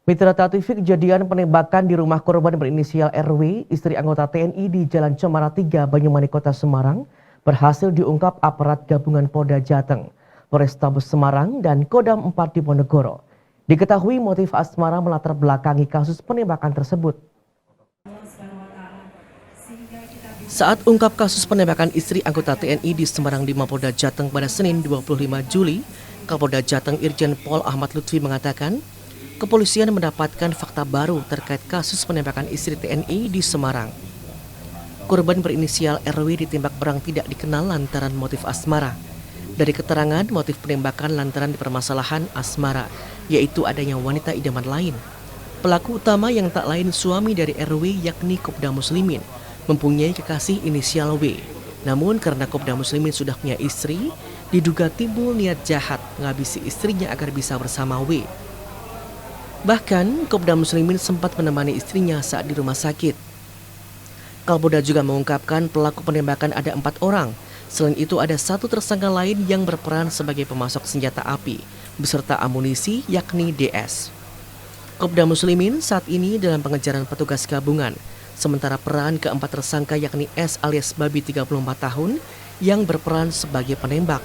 Mitra TV, kejadian penembakan di rumah korban berinisial RW, istri anggota TNI di Jalan Cemara 3, Banyumanik, Kota Semarang, berhasil diungkap aparat gabungan Polda Jateng, Polrestabes Semarang, dan Kodam 4 Diponegoro. Diketahui motif asmara melatar belakangi kasus penembakan tersebut. Saat ungkap kasus penembakan istri anggota TNI di Semarang di Mapolda Jateng pada Senin 25 Juli, Kapolda Jateng Irjen Pol Ahmad Lutfi mengatakan, kepolisian mendapatkan fakta baru terkait kasus penembakan istri TNI di Semarang. Korban berinisial RW ditembak orang tidak dikenal lantaran motif asmara. Dari keterangan, motif penembakan lantaran dipermasalahan asmara, yaitu adanya wanita idaman lain. Pelaku utama yang tak lain suami dari RW yakni Kopda Muslimin, mempunyai kekasih inisial W. Namun karena Kopda Muslimin sudah punya istri, diduga timbul niat jahat menghabisi istrinya agar bisa bersama W. Bahkan, Kopda Muslimin sempat menemani istrinya saat di rumah sakit. Kapolda juga mengungkapkan pelaku penembakan ada 4 orang. Selain itu ada 1 tersangka lain yang berperan sebagai pemasok senjata api, beserta amunisi yakni DS. Kopda Muslimin saat ini dalam pengejaran petugas gabungan, sementara peran ke-4 tersangka yakni S alias Babi 34 tahun yang berperan sebagai penembak,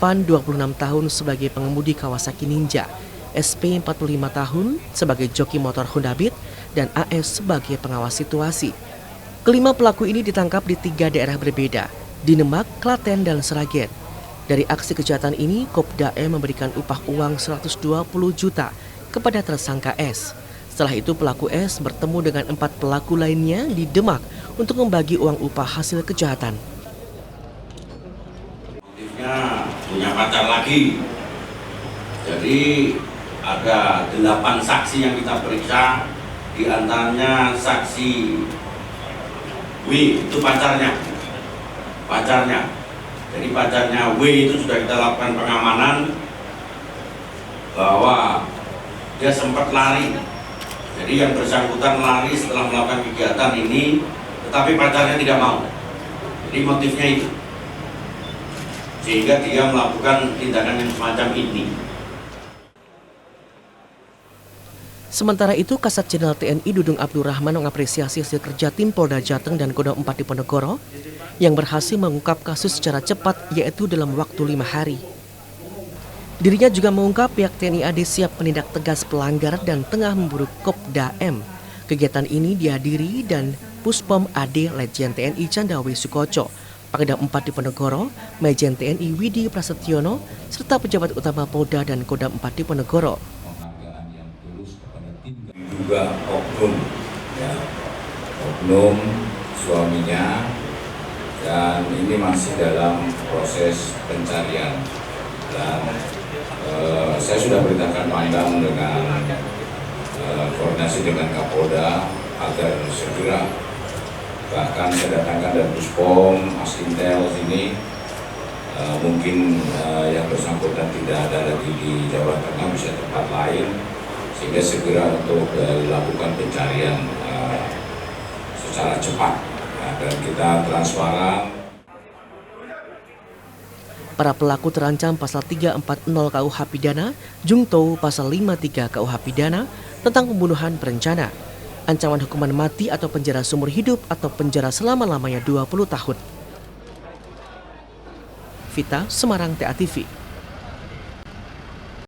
Pan 26 tahun sebagai pengemudi Kawasaki Ninja, SP 45 tahun sebagai joki motor Honda Beat, dan AS sebagai pengawas situasi. Kelima pelaku ini ditangkap di 3 daerah berbeda, di Demak, Klaten, dan Sragen. Dari aksi kejahatan ini, Kopda M memberikan upah uang 120 juta kepada tersangka S. Setelah itu pelaku S bertemu dengan 4 pelaku lainnya di Demak untuk membagi uang upah hasil kejahatan. Motifnya punya pacar lagi. Jadi ada 8 saksi yang kita periksa, di antaranya saksi W itu pacarnya. Jadi pacarnya W itu sudah kita lakukan pengamanan bahwa dia sempat lari. Jadi yang bersangkutan lari setelah melakukan kegiatan ini, tetapi pacarnya tidak mau. Jadi motifnya itu, sehingga dia melakukan tindakan yang semacam ini. Sementara itu, Kasat Jenderal TNI Dudung Abdurrahman mengapresiasi hasil kerja tim Polda Jateng dan Kodam 4 Diponegoro yang berhasil mengungkap kasus secara cepat, yaitu dalam waktu 5 hari. Dirinya juga mengungkap pihak TNI AD siap menindak tegas pelanggar dan tengah memburu Kopda M. Kegiatan ini dihadiri dan Puspom AD Letjen TNI Candawi Sukoco, Pangdam 4 Diponegoro, Majen TNI Widi Prasetyono, serta pejabat utama Polda dan Kodam 4 Diponegoro. Juga oknum, ya, oknum suaminya, dan ini masih dalam proses pencarian. Dan saya sudah perintahkan Pangdam dengan koordinasi dengan Kapolda agar segera, bahkan saya datangkan dari Puspom, Askintel sini, mungkin yang bersangkutan tidak ada lagi di Jawa Tengah, bisa tempat lain, sehingga segera untuk dilakukan pencarian secara cepat, dan kita transparan. Para pelaku terancam pasal 340 KUH Pidana, Jungto pasal 53 KUH Pidana tentang pembunuhan berencana, ancaman hukuman mati atau penjara seumur hidup atau penjara selama-lamanya 20 tahun. Vita, Semarang, TA TV.